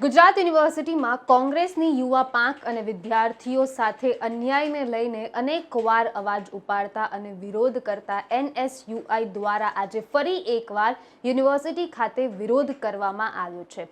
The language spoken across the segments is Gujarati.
ગુજરાત યુનિવર્સિટીમાં કોંગ્રેસની યુવા પાંખ અને વિદ્યાર્થીઓ સાથે અન્યાયને લઈને અનેકવાર અવાજ ઉપાડતા અને વિરોધ કરતા એનએસયુઆઈ દ્વારા આજે ફરી એકવાર યુનિવર્સિટી ખાતે વિરોધ કરવામાં આવ્યો છે।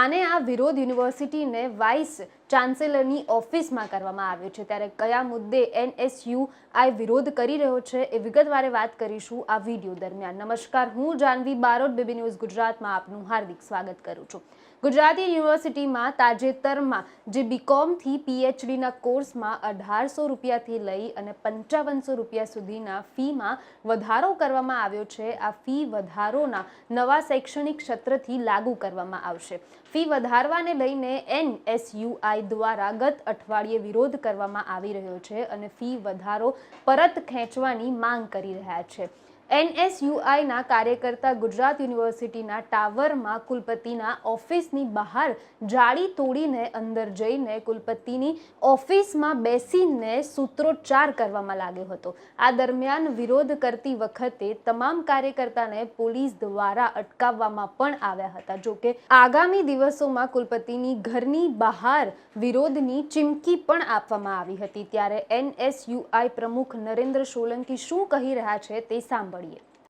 આ વિરોધ યુનિવર્સિટીને વાઇસ ચાન્સેલરની ઓફિસમાં કરવામાં આવ્યો છે। ત્યારે કયા મુદ્દે એનએસયુઆઈ વિરોધ કરી રહ્યો છે એ વિગતવાર વાત કરીશું આ વિડીયો દરમિયાન। નમસ્કાર, હું જાનવી બારોટ, બીબી ન્યૂઝ ગુજરાતમાં આપનું હાર્દિક સ્વાગત કરું છું। ગુજરાતી યુનિવર્સિટીમાં તાજેતરમાં જે બીકોમથી પીએચડીના કોર્સમાં 1800 રૂપિયાથી લઈ અને 5500 રૂપિયા સુધીના ફીમાં વધારો કરવામાં આવ્યો છે। આ ફી વધારોના નવા શૈક્ષણિક સત્રથી લાગુ કરવામાં આવશે। ફી વધારવાને લઈને એનએસયુઆઈ દ્વારા ગત અઠવાડિયે વિરોધ કરવામાં આવી રહ્યો છે અને ફી વધારો પરત ખેંચવાની માંગ કરી રહ્યા છે। એનએસયુઆઈના કાર્યકર્તા ગુજરાત યુનિવર્સિટીના ટાવરમાં કુલપતિના ઓફિસની બહાર જાળી તોડીને અંદર જઈને કુલપતિની ઓફિસમાં બેસીને સૂત્રોચ્ચાર કરવામાં લાગ્યો હતો। આ દરમિયાન વિરોધ કરતી વખતે તમામ કાર્યકર્તાને પોલીસ દ્વારા અટકાવવામાં પણ આવ્યા હતા। જોકે આગામી દિવસોમાં કુલપતિની ઘરની બહાર વિરોધની ચીમકી પણ આપવામાં આવી હતી। ત્યારે એનએસયુઆઈ પ્રમુખ નરેન્દ્ર સોલંકી શું કહી રહ્યા છે તે સાંભળીએ।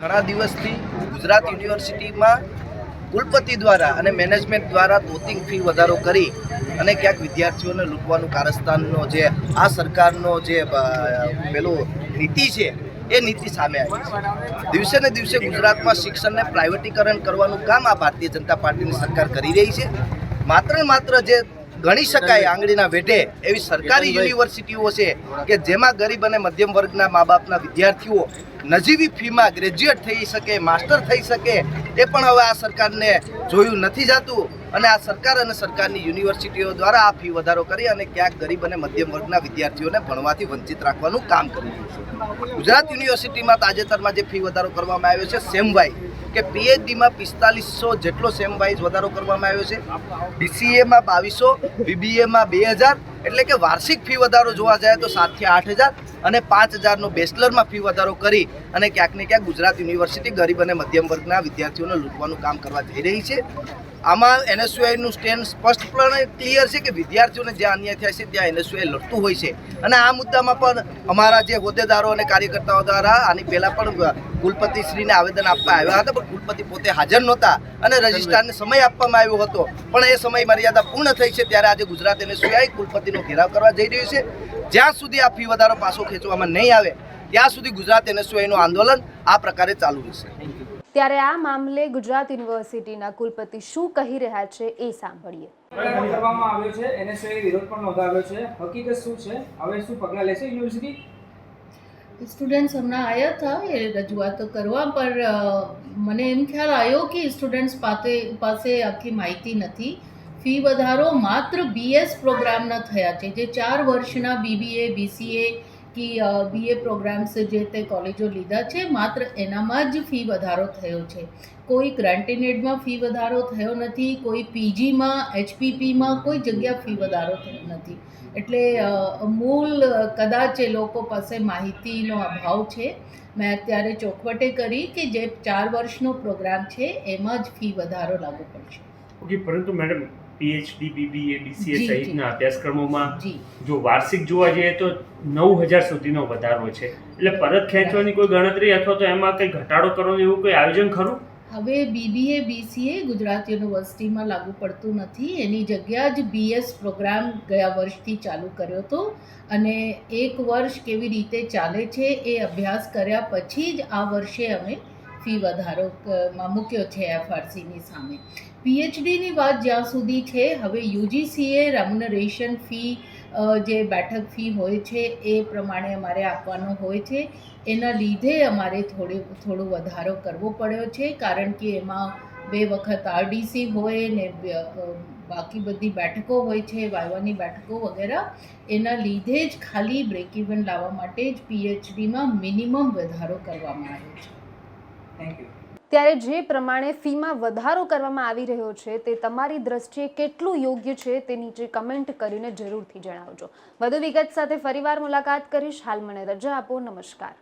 ઘણા દિવસથી ગુજરાત યુનિવર્સિટીમાં કુલપતિ દ્વારા અને મેનેજમેન્ટ દ્વારા તોતિંગ ફી વધારો કરી અને ક્યાંક વિદ્યાર્થીઓને લૂંટવાનું કારસ્તાનનો જે આ સરકારનો જે પેલું નીતિ છે એ નીતિ સામે આવી છે। દિવસે ને દિવસે ગુજરાતમાં શિક્ષણને પ્રાઇવેટીકરણ કરવાનું કામ આ ભારતીય જનતા પાર્ટીની સરકાર કરી રહી છે। માત્ર જે ગણી શકાય આંગળીના વેઢે એવી સરકારી યુનિવર્સિટીઓ છે કે જેમાં ગરીબ અને મધ્યમ વર્ગના મા બાપના વિદ્યાર્થીઓ નજીવી ફીમાં ગ્રેજ્યુએટ થઈ શકે, માસ્ટર થઈ શકે એ પણ હવે આ સરકારને જોયું નથી જતું અને આ સરકાર અને સરકારની યુનિવર્સિટીઓ દ્વારા આ ફી વધારો કરી અને ક્યાંક ગરીબ અને મધ્યમ વર્ગના વિદ્યાર્થીઓને ભણવાથી વંચિત રાખવાનું કામ કરી રહ્યું છે। ગુજરાત યુનિવર્સિટીમાં તાજેતરમાં જે ફી વધારો કરવામાં આવ્યો છે સેમ વાઇઝ કે પીએચડીમાં 4500 જેટલો સેમ વાઇઝ વધારો કરવામાં આવ્યો છે, બીસીએમાં 2200, બીબીએમાં 2000, એટલે કે વાર્ષિક ફી વધારો જોવા જાય તો 7 થી 8000 અને 5000નો બેચલરમાં ફી વધારો કરી અને ક્યાંક ને ક્યાંક ગુજરાત યુનિવર્સિટી ગરીબ અને મધ્યમ વર્ગના વિદ્યાર્થીઓને લૂંટવાનું કામ કરવા જઈ રહી છે। આમાં એનએસયુઆઈનું સ્ટેન્ડ સ્પષ્ટપણે ક્લિયર છે કે વિદ્યાર્થીઓને જ્યાં અન્યાય થાય છે ત્યાં એનએસયુઆઈ લડતું હોય છે અને આ મુદ્દામાં પણ અમારા જે હોદ્દેદારો અને કાર્યકર્તાઓ દ્વારા આની પહેલાં પણ કુલપતિશ્રીને આવેદન આપવા આવ્યા હતા, પણ કુલપતિ પોતે હાજર નહોતા અને રજિસ્ટ્રારને સમય આપવામાં આવ્યો હતો પણ એ સમય મર્યાદા પૂર્ણ થઈ છે। ત્યારે આજે ગુજરાત એનએસયુઆઈ કુલપતિનો ઘેરાવ કરવા જઈ રહ્યું છે। જ્યાં સુધી આ ફી વધારો પાછો ખેંચવામાં નહીં આવે ત્યાં સુધી ગુજરાત એનએસયુઆઈનું આંદોલન આ પ્રકારે ચાલુ રહેશે। ત્યારે આ મામલે ગુજરાત યુનિવર્સિટીના કુલપતિ શું કહી રહ્યા છે એ સાંભળીએ। કરવામાં આવ્યો છે, એનએસયુઆઈ વિરોધ પણ નોંધાવ્યો છે, હકીકત શું છે, હવે શું પગલાં લેશે યુનિવર્સિટી? સ્ટુડન્ટ્સ હમણાં આવ્યા હતા એ રજૂઆતો કરવા, પર મને એમ ખ્યાલ આવ્યો કે સ્ટુડન્ટ્સ પાસે આખી માહિતી નથી। ફી વધારો માત્ર બીએસ પ્રોગ્રામના થયા છે, જે 4 વર્ષના બીબીએ, બીસીએ કે બીએ પ્રોગ્રામ્સ જે તે કોલેજો લીધા છે, માત્ર એનામાં જ ફી વધારો થયો છે। કોઈ ગ્રાન્ટેનેડમાં ફી વધારો થયો નથી, કોઈ પીજીમાં, એચપીપીમાં કોઈ જગ્યા ફી વધારો થયો નથી। એટલે મૂળ કદાચ એ લોકો પાસે માહિતીનો અભાવ છે। મેં અત્યારે ચોખવટે કરી કે જે 4 વર્ષનો પ્રોગ્રામ છે એમાં જ ફી વધારો લાગુ પડશે। ઓકે, પરંતુ મેડમ પીએચડી, બીબીએ, બીસીએ સહિતના અભ્યાસક્રમોમાં જો વાર્ષિક જોવા જઈએ તો 9000 સુધીનો વધારો છે, એટલે પરત ખેંચવાની કોઈ ગણતરી અથવા તો એમાં કંઈ ઘટાડો કરવાનું એવું કોઈ આયોજન ખરું? હવે બીબીએ, બીસીએ ગુજરાત યુનિવર્સિટીમાં લાગુ પડતું નથી, એની જગ્યા જ બીએસ પ્રોગ્રામ ગયા વર્ષથી ચાલુ કર્યો હતો અને 1 વર્ષ કેવી રીતે ચાલે છે એ અભ્યાસ કર્યા પછી જ આ વર્ષે અમે ફી વધારોમાં મૂક્યો છે એફઆરસીની સામે। પીએચડીની વાત જ્યાં સુધી છે, હવે યુજીસીએ રેમ્યુનરેશન ફી જે બેઠક ફી હોય છે એ પ્રમાણે અમારે આપવાનો હોય છે, એના લીધે અમારે થોડો વધારો કરવો પડ્યો છે, કારણ કે એમાં 2 વખત આરડીસી હોય ને બાકી બધી બેઠકો હોય છે, વાયવાની બેઠકો વગેરે, એના લીધે જ ખાલી બ્રેક ઇવન લાવવા માટે જ પીએચડીમાં મિનિમમ વધારો કરવામાં આવ્યો છે। Thank you. ત્યારે જે પ્રમાણે ફીમાં વધારો કરવામાં આવી રહ્યો છે તે તમારી દ્રષ્ટિએ કેટલું યોગ્ય છે તે નીચે કમેન્ટ કરીને જરૂરથી જણાવજો। વધુ વિગત સાથે ફરીવાર મુલાકાત કરીશ। હાલ મને રજા આપો। નમસ્કાર।